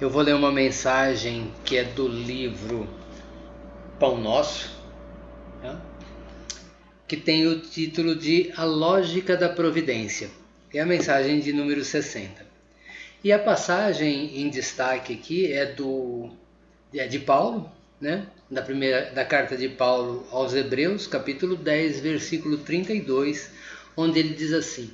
Eu vou ler uma mensagem que é do livro Pão Nosso, tá? Que tem o título de A Lógica da Providência. É a mensagem de número 60. E a passagem em destaque aqui é de Paulo, né? Da carta de Paulo aos Hebreus, capítulo 10, versículo 32, onde ele diz assim: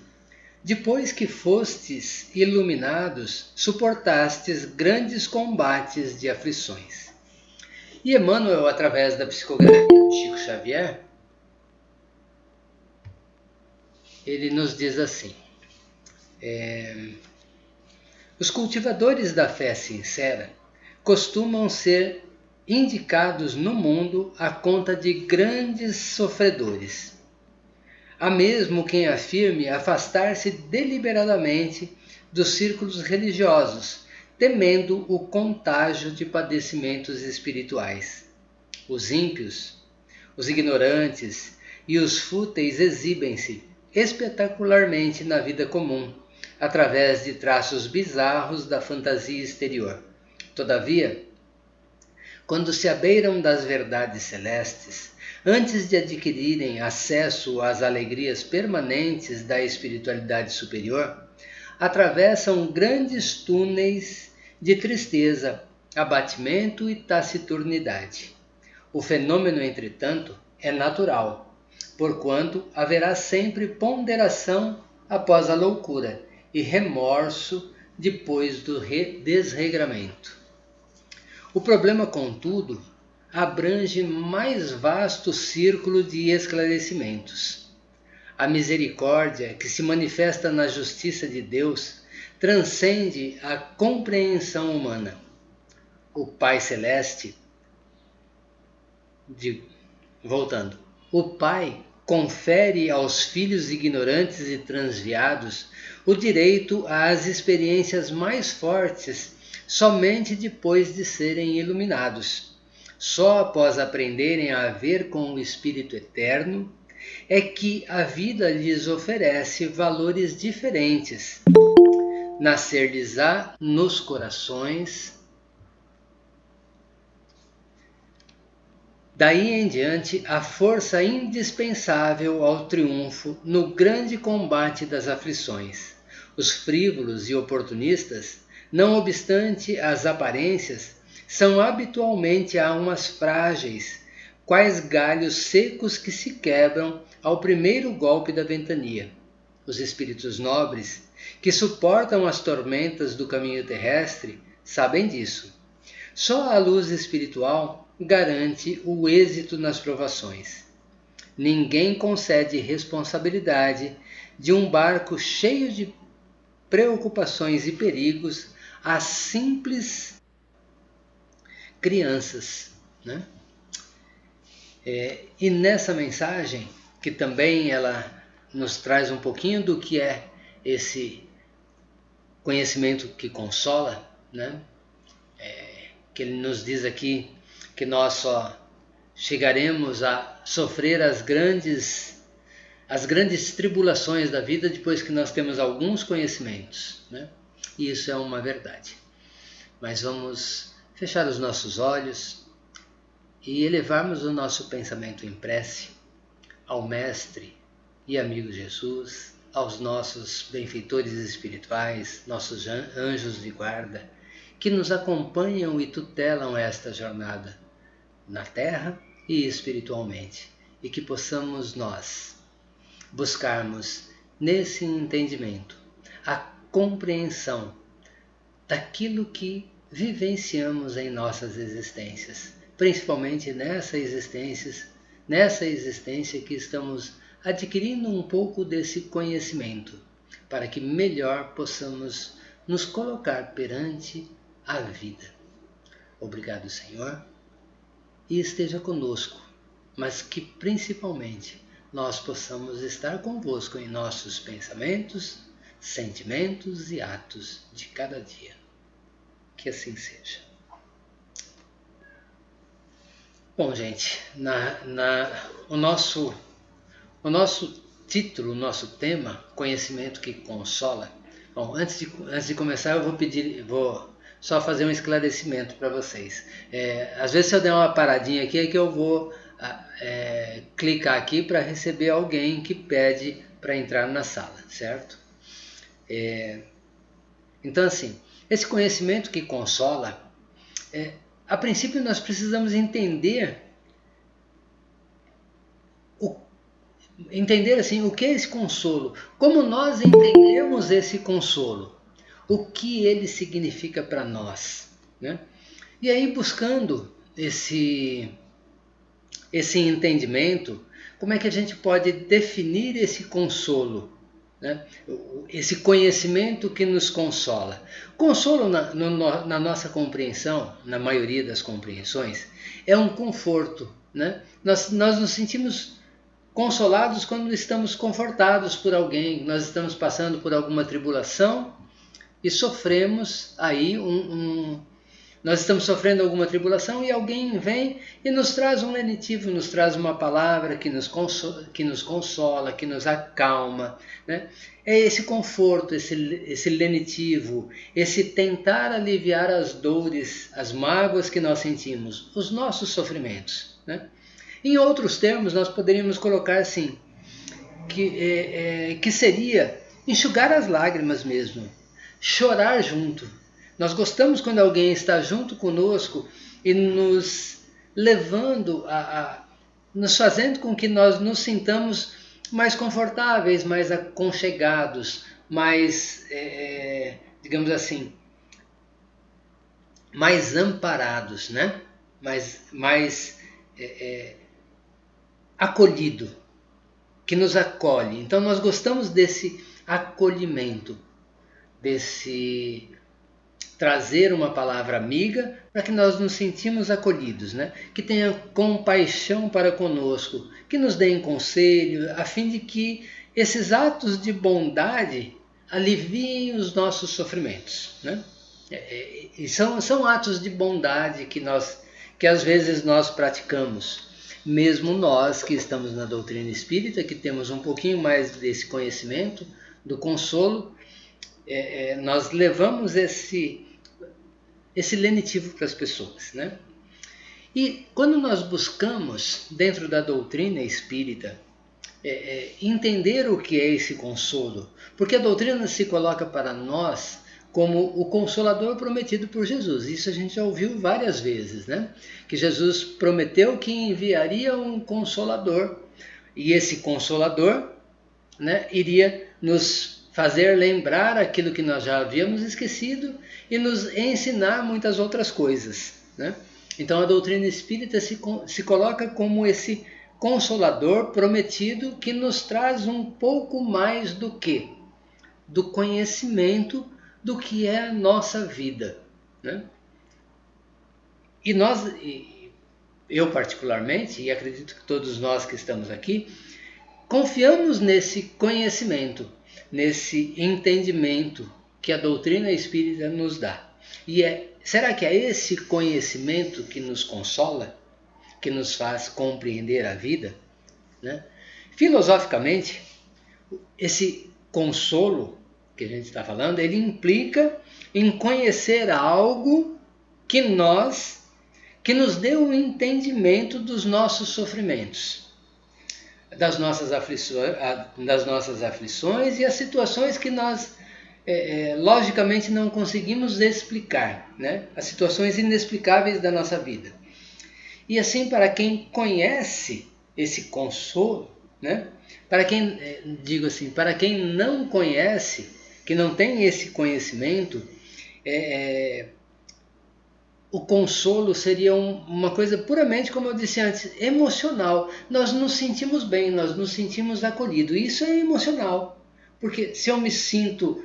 Depois que fostes iluminados, suportastes grandes combates de aflições. E Emmanuel, através da psicografia de Chico Xavier, ele nos diz assim: os cultivadores da fé sincera costumam ser indicados no mundo à conta de grandes sofredores. Há mesmo quem afirme afastar-se deliberadamente dos círculos religiosos, temendo o contágio de padecimentos espirituais. Os ímpios, os ignorantes e os fúteis exibem-se espetacularmente na vida comum, através de traços bizarros da fantasia exterior. Todavia, quando se abeiram das verdades celestes, antes de adquirirem acesso às alegrias permanentes da espiritualidade superior, atravessam grandes túneis de tristeza, abatimento e taciturnidade. O fenômeno, entretanto, é natural, porquanto haverá sempre ponderação após a loucura e remorso depois do desregramento. O problema, contudo, abrange mais vasto círculo de esclarecimentos. A misericórdia que se manifesta na justiça de Deus transcende a compreensão humana. O Pai Celeste, voltando, o Pai confere aos filhos ignorantes e transviados o direito às experiências mais fortes somente depois de serem iluminados. Só após aprenderem a ver com o Espírito Eterno é que a vida lhes oferece valores diferentes. Nascer-lhes-á nos corações. Daí em diante, a força indispensável ao triunfo no grande combate das aflições. Os frívolos e oportunistas, não obstante as aparências, são habitualmente almas frágeis, quais galhos secos que se quebram ao primeiro golpe da ventania. Os espíritos nobres, que suportam as tormentas do caminho terrestre, sabem disso. Só a luz espiritual garante o êxito nas provações. Ninguém concede responsabilidade de um barco cheio de preocupações e perigos a simples crianças, né? E nessa mensagem, que também ela nos traz um pouquinho do que é esse conhecimento que consola, né? Que ele nos diz aqui que nós só chegaremos a sofrer as grandes tribulações da vida depois que nós temos alguns conhecimentos, né? E isso é uma verdade. Mas vamos fechar os nossos olhos e elevarmos o nosso pensamento em prece ao Mestre e amigo Jesus, aos nossos benfeitores espirituais, nossos anjos de guarda, que nos acompanham e tutelam esta jornada na Terra e espiritualmente, e que possamos nós buscarmos nesse entendimento a compreensão daquilo que vivenciamos em nossas existências, principalmente nessa existência que estamos adquirindo um pouco desse conhecimento, para que melhor possamos nos colocar perante a vida. Obrigado, Senhor, e esteja conosco, mas que principalmente nós possamos estar convosco em nossos pensamentos, sentimentos e atos de cada dia. Que assim seja. Bom, gente, o nosso título, o nosso tema, Conhecimento que Consola. Bom, antes de começar, eu vou só fazer um esclarecimento para vocês. Às vezes se eu der uma paradinha aqui é que eu vou clicar aqui para receber alguém que pede para entrar na sala, certo? Então assim, esse conhecimento que consola, a princípio nós precisamos entender assim, o que é esse consolo, como nós entendemos esse consolo, o que ele significa para nós, né? E aí buscando esse entendimento, como é que a gente pode definir esse consolo, né? Esse conhecimento que nos consola. Consolo na nossa compreensão, na maioria das compreensões, é um conforto, né? Nós nos sentimos consolados quando estamos confortados por alguém, nós estamos passando por alguma tribulação e sofremos aí nós estamos sofrendo alguma tribulação e alguém vem e nos traz um lenitivo, nos traz uma palavra que nos consola, que nos acalma, né? É esse conforto, esse lenitivo, esse tentar aliviar as dores, as mágoas que nós sentimos, os nossos sofrimentos, né? Em outros termos, nós poderíamos colocar assim, que seria enxugar as lágrimas mesmo, chorar junto. Nós gostamos quando alguém está junto conosco e nos levando nos fazendo com que nós nos sintamos mais confortáveis, mais aconchegados, mais, digamos assim, mais amparados, né? mais acolhido, que nos acolhe. Então nós gostamos desse acolhimento, desse trazer uma palavra amiga para que nós nos sentimos acolhidos, né? Que tenha compaixão para conosco, que nos deem conselho, a fim de que esses atos de bondade aliviem os nossos sofrimentos, né? E são atos de bondade que às vezes nós praticamos, mesmo nós que estamos na doutrina espírita, que temos um pouquinho mais desse conhecimento do consolo, nós levamos esse lenitivo para as pessoas, né? E quando nós buscamos, dentro da doutrina espírita, entender o que é esse consolo, porque a doutrina se coloca para nós como o consolador prometido por Jesus. Isso a gente já ouviu várias vezes, né? Que Jesus prometeu que enviaria um consolador, e esse consolador, né, iria nos fazer lembrar aquilo que nós já havíamos esquecido e nos ensinar muitas outras coisas, né? Então a doutrina espírita se coloca como esse consolador prometido que nos traz um pouco mais do quê? Do conhecimento do que é a nossa vida, né? E eu particularmente, e acredito que todos nós que estamos aqui, confiamos nesse conhecimento, nesse entendimento que a doutrina espírita nos dá. E será que é esse conhecimento que nos consola, que nos faz compreender a vida, né? Filosoficamente, esse consolo que a gente está falando, ele implica em conhecer algo que nos dê um entendimento dos nossos sofrimentos, das nossas aflições e as situações que nós logicamente não conseguimos explicar, né? As situações inexplicáveis da nossa vida. E assim, para quem conhece esse consolo, né? Para quem não conhece, que não tem esse conhecimento, o consolo seria uma coisa puramente, como eu disse antes, emocional. Nós nos sentimos bem, nós nos sentimos acolhidos. Isso é emocional, porque se eu me sinto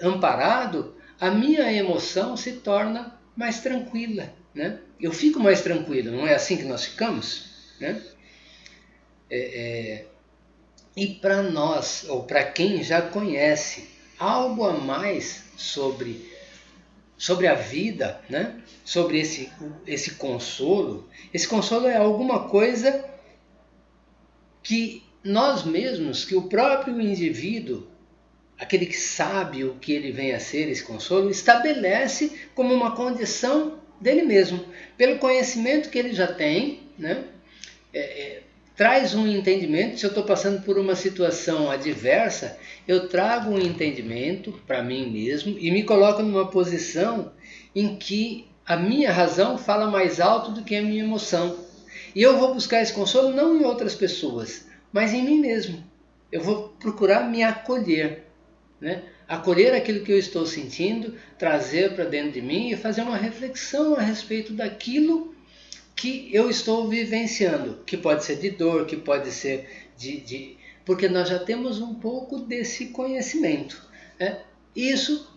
amparado, a minha emoção se torna mais tranquila, né? Eu fico mais tranquilo, não é assim que nós ficamos, né? E para nós, ou para quem já conhece algo a mais sobre a vida, né? Sobre esse consolo. Esse consolo é alguma coisa que nós mesmos, que o próprio indivíduo aquele que sabe o que ele vem a ser, esse consolo, estabelece como uma condição dele mesmo, pelo conhecimento que ele já tem, né? Traz um entendimento. Se eu estou passando por uma situação adversa, eu trago um entendimento para mim mesmo e me coloco numa posição em que a minha razão fala mais alto do que a minha emoção. E eu vou buscar esse consolo não em outras pessoas, mas em mim mesmo. Eu vou procurar me acolher, né? Acolher aquilo que eu estou sentindo, trazer para dentro de mim e fazer uma reflexão a respeito daquilo que eu estou vivenciando, que pode ser de dor, que pode ser porque nós já temos um pouco desse conhecimento, né? Isso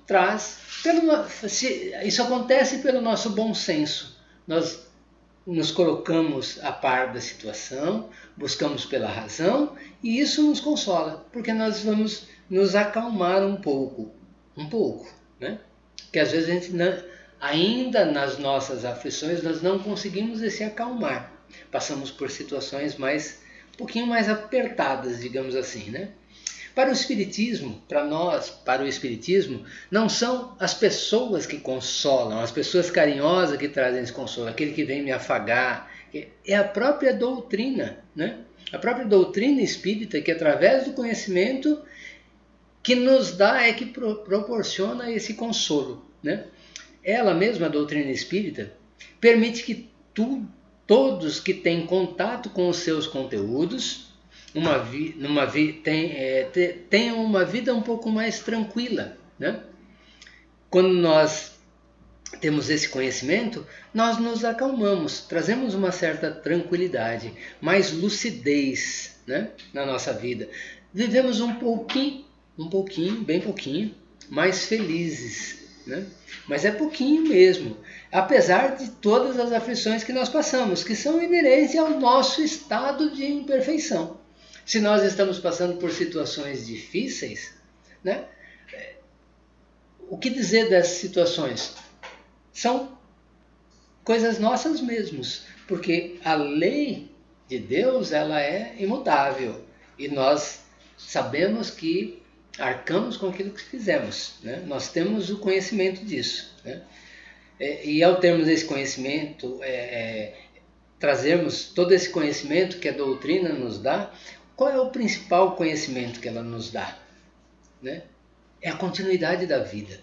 isso acontece pelo nosso bom senso. Nós nos colocamos a par da situação, buscamos pela razão e isso nos consola, porque nós vamos nos acalmar um pouco, né? Que às vezes a gente ainda nas nossas aflições nós não conseguimos esse acalmar. Passamos por situações um pouquinho mais apertadas, digamos assim, né? Para o Espiritismo, para nós, para o Espiritismo, não são as pessoas que consolam, as pessoas carinhosas que trazem esse consolo, aquele que vem me afagar. É a própria doutrina, né? A própria doutrina espírita que, através do conhecimento que nos dá, que proporciona esse consolo, né? Ela mesma, a doutrina espírita, permite que todos que têm contato com os seus conteúdos tenham uma vida um pouco mais tranquila, né? Quando nós temos esse conhecimento, nós nos acalmamos, trazemos uma certa tranquilidade, mais lucidez, né, na nossa vida. Vivemos um pouquinho, bem pouquinho, mais felizes, né? Mas é pouquinho mesmo, apesar de todas as aflições que nós passamos, que são inerentes ao nosso estado de imperfeição. Se nós estamos passando por situações difíceis, né? O que dizer dessas situações? São coisas nossas mesmos, porque a lei de Deus ela é imutável e nós sabemos que arcamos com aquilo que fizemos, né? Nós temos o conhecimento disso, né? E ao termos esse conhecimento, trazermos todo esse conhecimento que a doutrina nos dá, qual é o principal conhecimento que ela nos dá, né? É a continuidade da vida,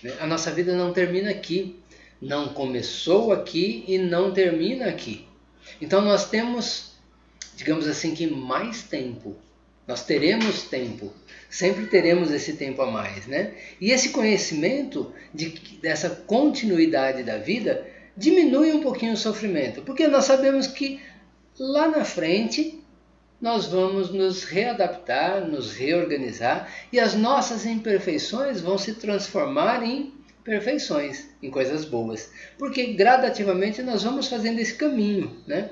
né? A nossa vida não termina aqui, não começou aqui e não termina aqui. Então nós temos, digamos assim, que mais tempo. Nós teremos tempo, sempre teremos esse tempo a mais, né? E esse conhecimento dessa continuidade da vida diminui um pouquinho o sofrimento, porque nós sabemos que lá na frente nós vamos nos readaptar, nos reorganizar e as nossas imperfeições vão se transformar em perfeições, em coisas boas, porque gradativamente nós vamos fazendo esse caminho, né?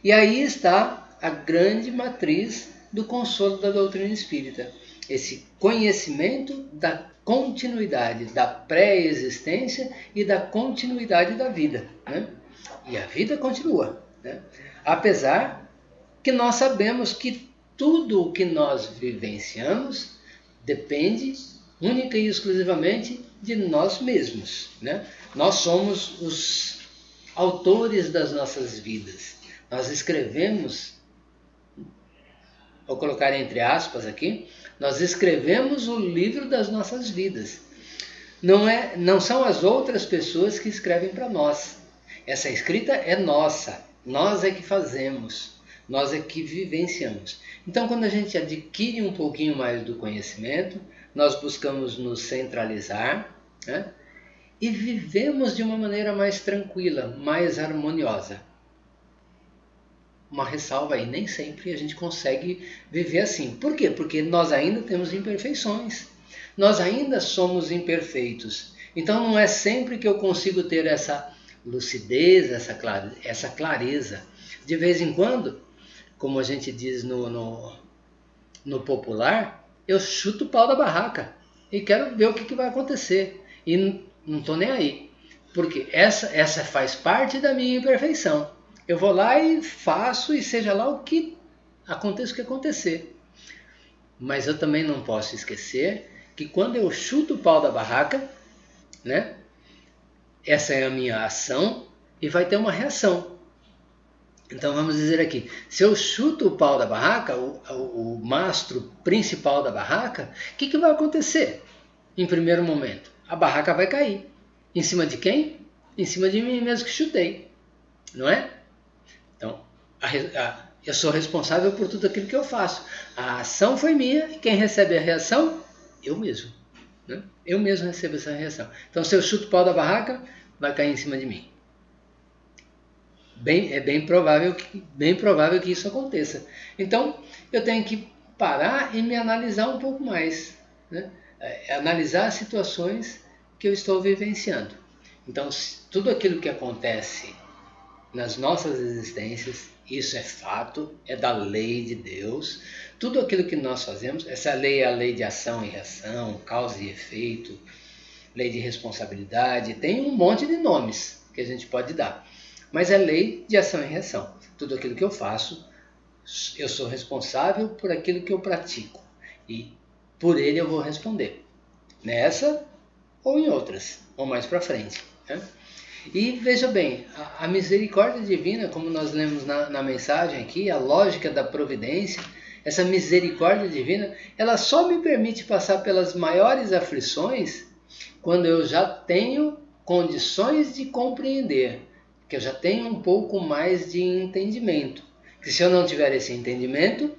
E aí está a grande matriz do consolo da doutrina espírita, esse conhecimento da continuidade, da pré-existência e da continuidade da vida, né? E a vida continua, né? Apesar que nós sabemos que tudo o que nós vivenciamos depende única e exclusivamente de nós mesmos, né? Nós somos os autores das nossas vidas. Nós escrevemos, vou colocar entre aspas aqui, nós escrevemos o livro das nossas vidas. Não são as outras pessoas que escrevem para nós. Essa escrita é nossa, nós é que fazemos. Nós é que vivenciamos. Então, quando a gente adquire um pouquinho mais do conhecimento, nós buscamos nos centralizar, né? E vivemos de uma maneira mais tranquila, mais harmoniosa. Uma ressalva aí, nem sempre a gente consegue viver assim. Por quê? Porque nós ainda temos imperfeições. Nós ainda somos imperfeitos. Então, não é sempre que eu consigo ter essa lucidez, essa clareza. De vez em quando, como a gente diz no popular, eu chuto o pau da barraca e quero ver o que vai acontecer. E não estou nem aí, porque essa faz parte da minha imperfeição. Eu vou lá e faço, e seja lá o que aconteça o que acontecer. Mas eu também não posso esquecer que quando eu chuto o pau da barraca, né? Essa é a minha ação e vai ter uma reação. Então vamos dizer aqui, se eu chuto o pau da barraca, o mastro principal da barraca, o que vai acontecer? Em primeiro momento, a barraca vai cair. Em cima de quem? Em cima de mim mesmo que chutei, não é? Então, eu sou responsável por tudo aquilo que eu faço. A ação foi minha e quem recebe a reação? Eu mesmo. Né? Eu mesmo recebo essa reação. Então, se eu chuto o pau da barraca, vai cair em cima de mim. É bem provável que isso aconteça. Então, eu tenho que parar e me analisar um pouco mais. Né? Analisar as situações que eu estou vivenciando. Então, tudo aquilo que acontece nas nossas existências, isso é fato, é da lei de Deus. Tudo aquilo que nós fazemos, essa lei é a lei de ação e reação, causa e efeito, lei de responsabilidade, tem um monte de nomes que a gente pode dar. Mas é lei de ação e reação. Tudo aquilo que eu faço, eu sou responsável por aquilo que eu pratico. E por ele eu vou responder. Nessa ou em outras, ou mais para frente. Né? E veja bem, a misericórdia divina, como nós lemos na mensagem aqui, a lógica da providência, essa misericórdia divina, ela só me permite passar pelas maiores aflições quando eu já tenho condições de compreender, que eu já tenho um pouco mais de entendimento. Que se eu não tiver esse entendimento,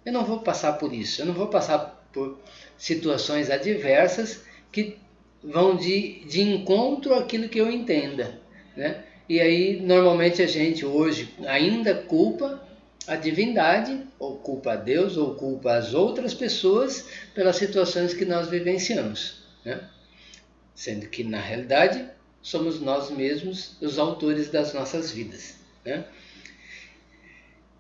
eu não vou passar por isso, eu não vou passar por situações adversas que vão de encontro àquilo que eu entenda. Né? E aí, normalmente a gente hoje ainda culpa a divindade, ou culpa a Deus, ou culpa as outras pessoas pelas situações que nós vivenciamos. Né? Sendo que, na realidade, somos nós mesmos os autores das nossas vidas. Né?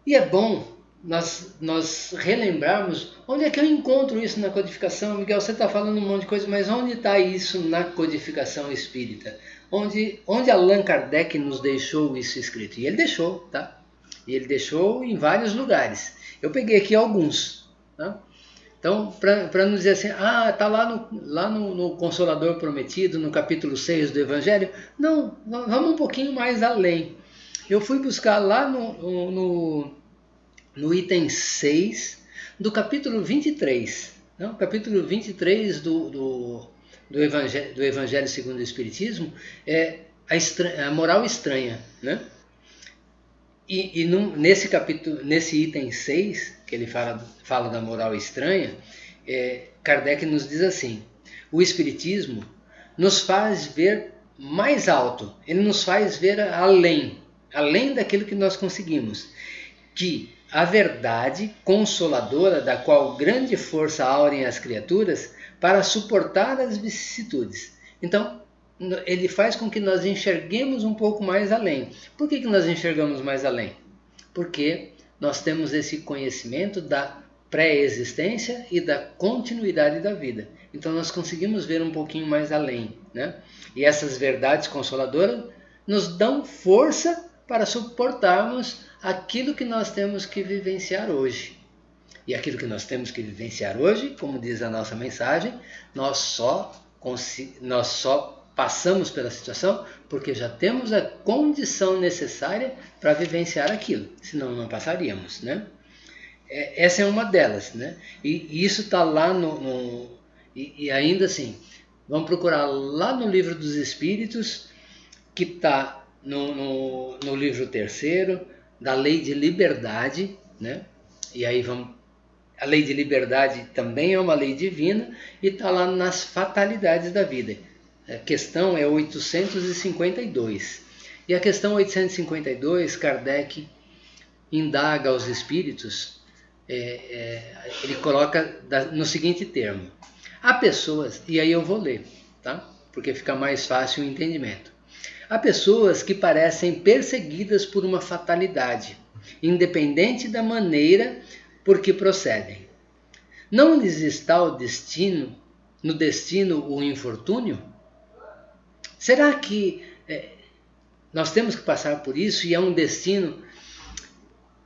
E é bom nós relembrarmos onde é que eu encontro isso na codificação. Miguel, você está falando um monte de coisa, mas onde está isso na codificação espírita? Onde Allan Kardec nos deixou isso escrito? E ele deixou, tá? E ele deixou em vários lugares. Eu peguei aqui alguns. Tá? Então, para não dizer assim, está lá no Consolador Prometido, no capítulo 6 do Evangelho. Não, vamos um pouquinho mais além. Eu fui buscar lá no item 6 do capítulo 23. Não? Capítulo 23 do Evangelho segundo o Espiritismo é a moral estranha. Né? E nesse capítulo, nesse item 6, que ele fala da moral estranha, Kardec nos diz assim: o Espiritismo nos faz ver mais alto, ele nos faz ver além daquilo que nós conseguimos, que a verdade consoladora da qual grande força aurem as criaturas para suportar as vicissitudes. Então, ele faz com que nós enxerguemos um pouco mais além. Por que nós enxergamos mais além? Porque nós temos esse conhecimento da pré-existência e da continuidade da vida. Então nós conseguimos ver um pouquinho mais além. Né? E essas verdades consoladoras nos dão força para suportarmos aquilo que nós temos que vivenciar hoje. E aquilo que nós temos que vivenciar hoje, como diz a nossa mensagem, nós só passamos pela situação porque já temos a condição necessária para vivenciar aquilo, senão não passaríamos. Né? Essa é uma delas. Né? E isso está lá e ainda assim, vamos procurar lá no Livro dos Espíritos, que está no livro 3º, da Lei de Liberdade. Né? E aí a Lei de Liberdade também é uma lei divina e está lá nas fatalidades da vida. A questão é 852. E a questão 852, Kardec indaga aos espíritos, ele coloca no seguinte termo: há pessoas, e aí eu vou ler, tá? Porque fica mais fácil o entendimento. Há pessoas que parecem perseguidas por uma fatalidade, independente da maneira por que procedem. Não lhes está no destino o infortúnio? Será que nós temos que passar por isso e é um destino?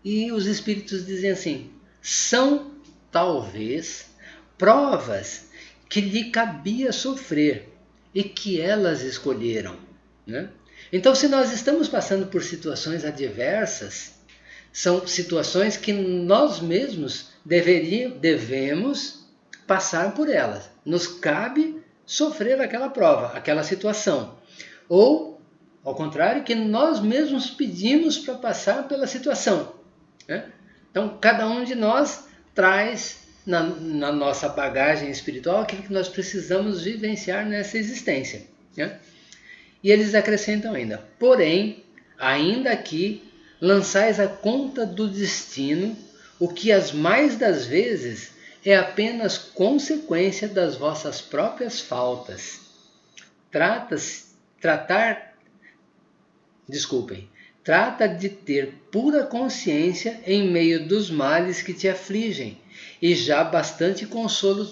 E os espíritos dizem assim: são talvez provas que lhe cabia sofrer e que elas escolheram, né? Então, se nós estamos passando por situações adversas, são situações que nós mesmos devemos passar por elas. Nos cabe sofrer aquela prova, aquela situação. Ou, ao contrário, que nós mesmos pedimos para passar pela situação, né? Então, cada um de nós traz na nossa bagagem espiritual aquilo que nós precisamos vivenciar nessa existência, né? E eles acrescentam ainda: porém, ainda que lançais a conta do destino, o que as mais das vezes é apenas consequência das vossas próprias faltas. Trata de ter pura consciência em meio dos males que te afligem, e já bastante consolo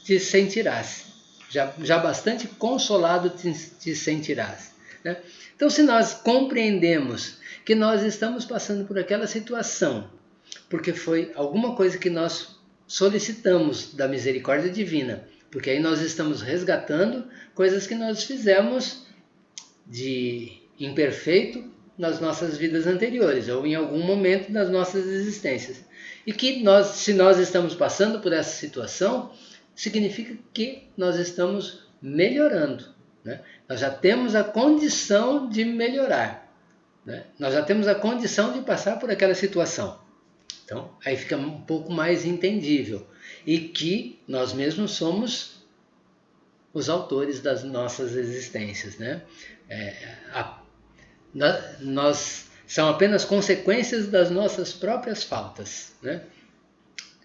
te sentirás. Já bastante consolado te sentirás, né? Então, se nós compreendemos que nós estamos passando por aquela situação, porque foi alguma coisa que nós solicitamos da misericórdia divina, porque aí nós estamos resgatando coisas que nós fizemos de imperfeito nas nossas vidas anteriores, ou em algum momento das nossas existências. E que se nós estamos passando por essa situação, significa que nós estamos melhorando, né? Nós já temos a condição de melhorar, né? Nós já temos a condição de passar por aquela situação. Então, aí fica um pouco mais entendível. E que nós mesmos somos os autores das nossas existências, né? São apenas consequências das nossas próprias faltas, né?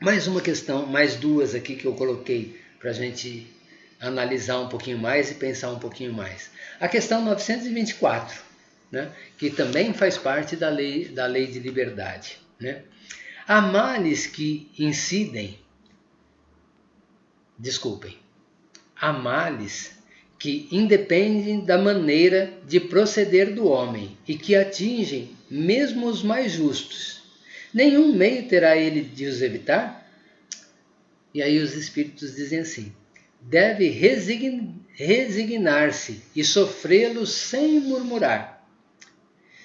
Mais uma questão, mais duas aqui que eu coloquei para a gente analisar um pouquinho mais e pensar um pouquinho mais. A questão 924, né? Que também faz parte da lei de liberdade, né? Há males que independem da maneira de proceder do homem e que atingem mesmo os mais justos. Nenhum meio terá ele de os evitar? E aí os espíritos dizem assim: deve resignar-se e sofrê-los sem murmurar.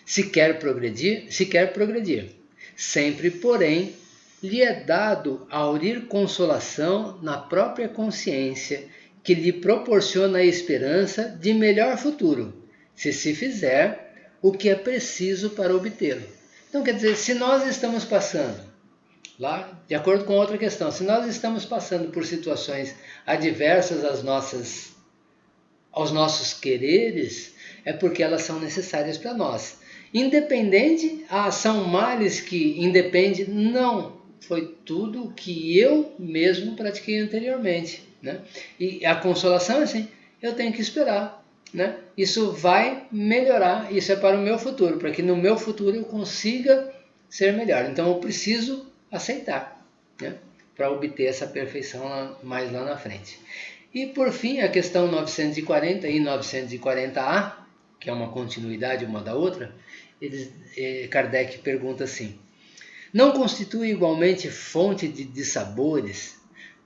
Se quer progredir. Sempre, porém, lhe é dado aurir consolação na própria consciência, que lhe proporciona a esperança de melhor futuro, se fizer o que é preciso para obtê-lo. Então, quer dizer, se nós estamos passando, lá, de acordo com outra questão, se nós estamos passando por situações adversas aos nossos quereres, é porque elas são necessárias para nós. Independente, são males que independe, não, foi tudo que eu mesmo pratiquei anteriormente, né? E a consolação é assim, eu tenho que esperar, né? Isso vai melhorar, isso é para o meu futuro, para que no meu futuro eu consiga ser melhor. Então eu preciso aceitar, né? Para obter essa perfeição mais lá na frente. E por fim, a questão 940 e 940A, que é uma continuidade uma da outra, Kardec pergunta assim: não constitui igualmente fonte de dissabores,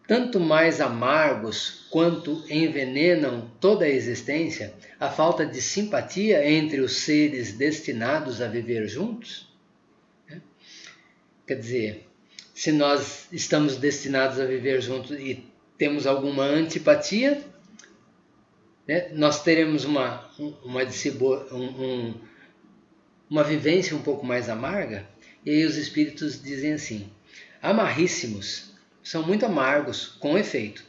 tanto mais amargos quanto envenenam toda a existência, a falta de simpatia entre os seres destinados a viver juntos? Quer dizer, se nós estamos destinados a viver juntos e temos alguma antipatia, né, nós teremos uma vivência um pouco mais amarga. E aí os espíritos dizem assim: amarríssimos, são muito amargos, com efeito.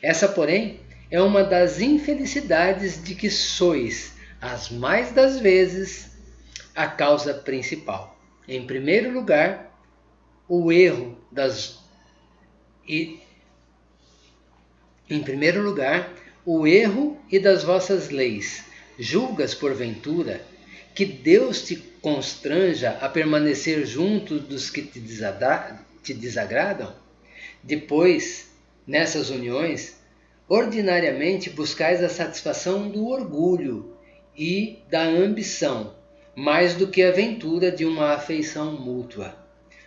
Essa, porém, é uma das infelicidades de que sois, as mais das vezes, a causa principal. Em primeiro lugar, o erro e das vossas leis. Julgas, porventura, que Deus te constranja a permanecer junto dos que te desagradam? Depois, nessas uniões, ordinariamente buscais a satisfação do orgulho e da ambição, mais do que a ventura de uma afeição mútua.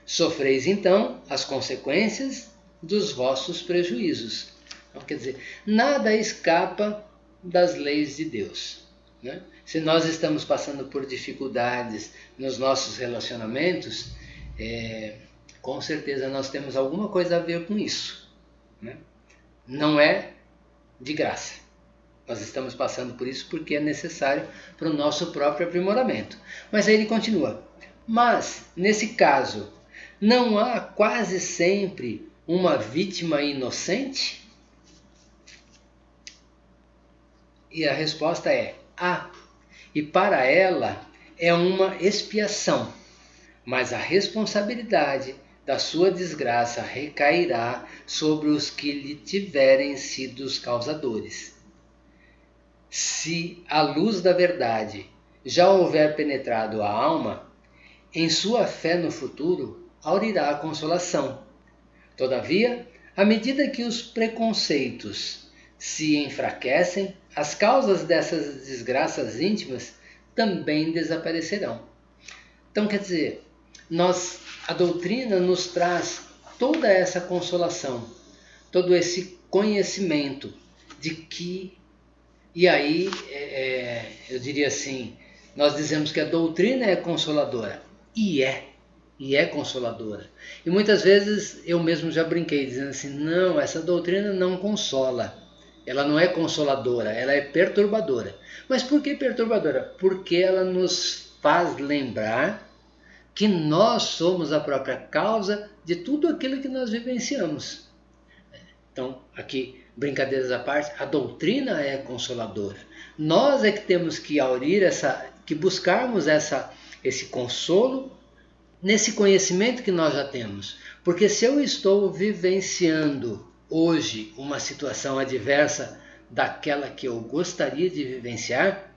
Sofreis, então, as consequências dos vossos prejuízos. Então, quer dizer, nada escapa das leis de Deus, né? Se nós estamos passando por dificuldades nos nossos relacionamentos, com certeza nós temos alguma coisa a ver com isso, né? Não é de graça. Nós estamos passando por isso porque é necessário para o nosso próprio aprimoramento. Mas aí ele continua. Mas, nesse caso, não há quase sempre uma vítima inocente? E a resposta é: há. E para ela é uma expiação. Mas a responsabilidade da sua desgraça recairá sobre os que lhe tiverem sido os causadores. Se a luz da verdade já houver penetrado a alma, em sua fé no futuro aurirá a consolação. Todavia, à medida que os preconceitos se enfraquecem, as causas dessas desgraças íntimas também desaparecerão. Então, quer dizer, a doutrina nos traz toda essa consolação, todo esse conhecimento de que, e aí eu diria assim, nós dizemos que a doutrina é consoladora, e é consoladora. E muitas vezes eu mesmo já brinquei dizendo assim, não, essa doutrina não consola, ela não é consoladora, ela é perturbadora. Mas por que perturbadora? Porque ela nos faz lembrar que nós somos a própria causa de tudo aquilo que nós vivenciamos. Então, aqui, brincadeiras à parte, a doutrina é consoladora. Nós é que temos que aurir que buscarmos esse consolo nesse conhecimento que nós já temos. Porque se eu estou vivenciando hoje uma situação adversa daquela que eu gostaria de vivenciar,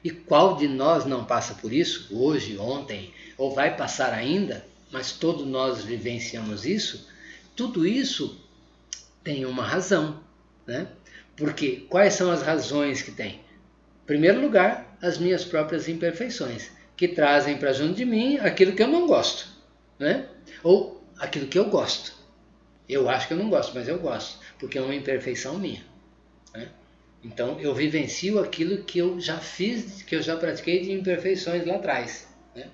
e qual de nós não passa por isso, hoje, ontem, ou vai passar ainda, mas todos nós vivenciamos isso, tudo isso tem uma razão, né? Porque quais são as razões que tem? Em primeiro lugar, as minhas próprias imperfeições, que trazem para junto de mim aquilo que eu não gosto, né? Ou aquilo que eu gosto. Eu acho que eu não gosto, mas eu gosto, porque é uma imperfeição minha, né? Então eu vivencio aquilo que eu já fiz, que eu já pratiquei de imperfeições lá atrás, né?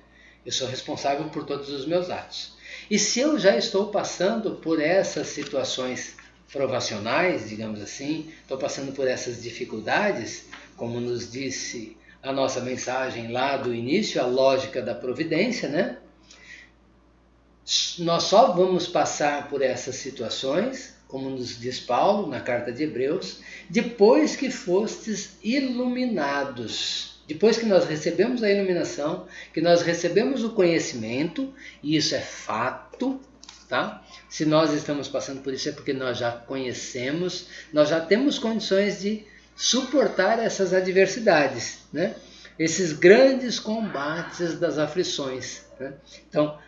Eu sou responsável por todos os meus atos. E se eu já estou passando por essas situações provacionais, digamos assim, estou passando por essas dificuldades, como nos disse a nossa mensagem lá do início, a lógica da providência, né? Nós só vamos passar por essas situações, como nos diz Paulo na carta de Hebreus, depois que fostes iluminados. Depois que nós recebemos a iluminação, que nós recebemos o conhecimento, e isso é fato, tá? Se nós estamos passando por isso é porque nós já conhecemos, nós já temos condições de suportar essas adversidades, né? Esses grandes combates das aflições, né? Então,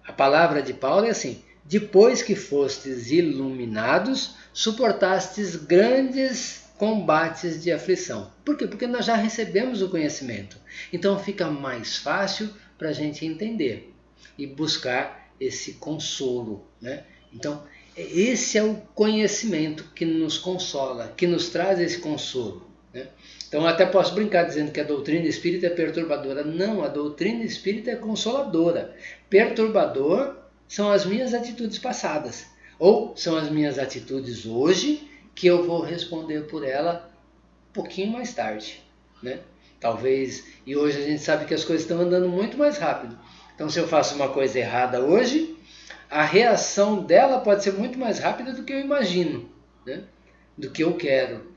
a palavra de Paulo é assim: depois que fostes iluminados, suportastes grandes combates de aflição. Por quê? Porque nós já recebemos o conhecimento. Então fica mais fácil para a gente entender e buscar esse consolo, né? Então, esse é o conhecimento que nos consola, que nos traz esse consolo, né? Então, eu até posso brincar dizendo que a doutrina espírita é perturbadora. Não, a doutrina espírita é consoladora. Perturbador são as minhas atitudes passadas, ou são as minhas atitudes hoje, que eu vou responder por ela um pouquinho mais tarde, né? Talvez, e hoje a gente sabe que as coisas estão andando muito mais rápido. Então, se eu faço uma coisa errada hoje, a reação dela pode ser muito mais rápida do que eu imagino, né? Do que eu quero,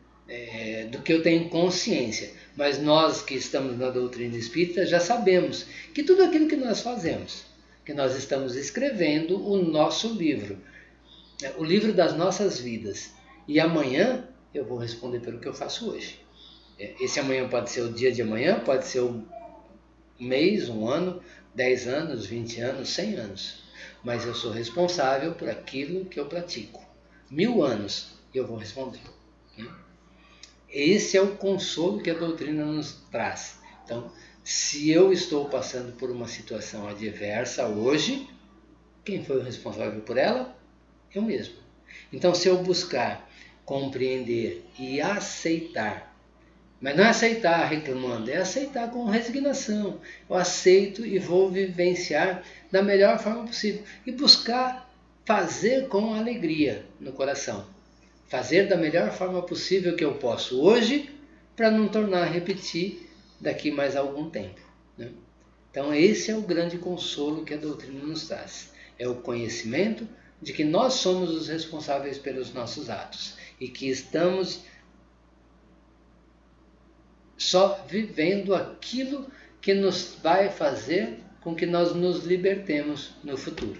do que eu tenho consciência. Mas nós que estamos na doutrina espírita já sabemos que tudo aquilo que nós fazemos, que nós estamos escrevendo o nosso livro, o livro das nossas vidas. E amanhã eu vou responder pelo que eu faço hoje. Esse amanhã pode ser o dia de amanhã, pode ser um mês, um ano, 10 anos, 20 anos, 100 anos. Mas eu sou responsável por aquilo que eu pratico. 1000 anos eu vou responder. Esse é o consolo que a doutrina nos traz. Então, se eu estou passando por uma situação adversa hoje, quem foi o responsável por ela? Eu mesmo. Então, se eu buscar compreender e aceitar, mas não é aceitar reclamando, é aceitar com resignação. Eu aceito e vou vivenciar da melhor forma possível e buscar fazer com alegria no coração. Fazer da melhor forma possível que eu posso hoje, para não tornar a repetir daqui mais algum tempo, né? Então esse é o grande consolo que a doutrina nos traz. É o conhecimento de que nós somos os responsáveis pelos nossos atos e que estamos só vivendo aquilo que nos vai fazer com que nós nos libertemos no futuro.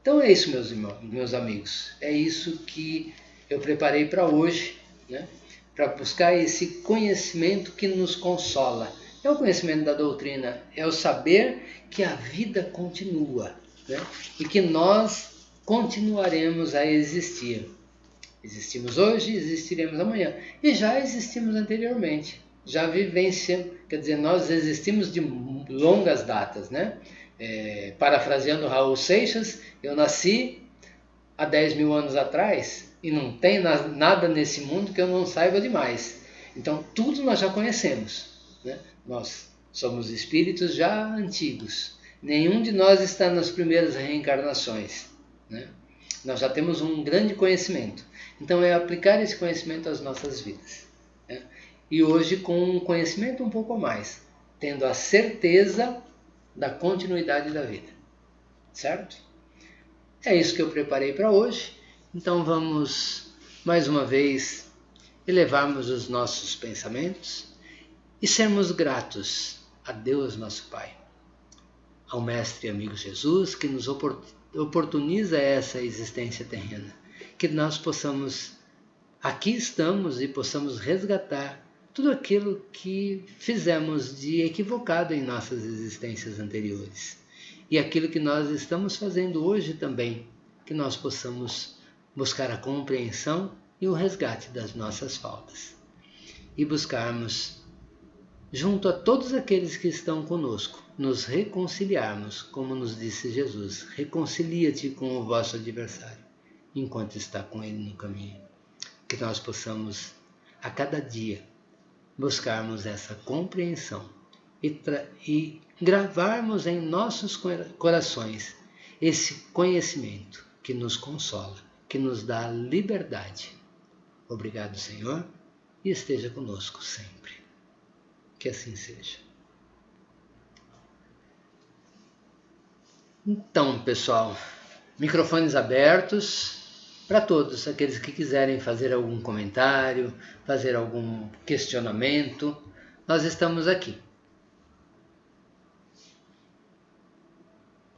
Então é isso, meus amigos. É isso que eu preparei para hoje, né? Para buscar esse conhecimento que nos consola. É o conhecimento da doutrina, é o saber que a vida continua, né? E que nós continuaremos a existir. Existimos hoje, existiremos amanhã. E já existimos anteriormente. Já vivenciamos, quer dizer, nós existimos de longas datas, né? Parafraseando Raul Seixas, eu nasci há 10 mil anos atrás e não tem nada nesse mundo que eu não saiba demais. Então, tudo nós já conhecemos, né? Nós somos espíritos já antigos. Nenhum de nós está nas primeiras reencarnações, né? Nós já temos um grande conhecimento. Então, é aplicar esse conhecimento às nossas vidas, né? E hoje, com um conhecimento um pouco a mais, tendo a certeza da continuidade da vida, certo? É isso que eu preparei para hoje. Então vamos mais uma vez elevarmos os nossos pensamentos e sermos gratos a Deus nosso Pai, ao Mestre e amigo Jesus que nos oportuniza essa existência terrena, que nós possamos, aqui estamos e possamos resgatar tudo aquilo que fizemos de equivocado em nossas existências anteriores. E aquilo que nós estamos fazendo hoje também, que nós possamos buscar a compreensão e o resgate das nossas faltas. E buscarmos, junto a todos aqueles que estão conosco, nos reconciliarmos, como nos disse Jesus, reconcilia-te com o vosso adversário, enquanto está com ele no caminho. Que nós possamos, a cada dia, buscarmos essa compreensão e gravarmos em nossos corações esse conhecimento que nos consola, que nos dá liberdade. Obrigado, Senhor, e esteja conosco sempre. Que assim seja. Então, pessoal, microfones abertos para todos aqueles que quiserem fazer algum comentário, fazer algum questionamento. Nós estamos aqui.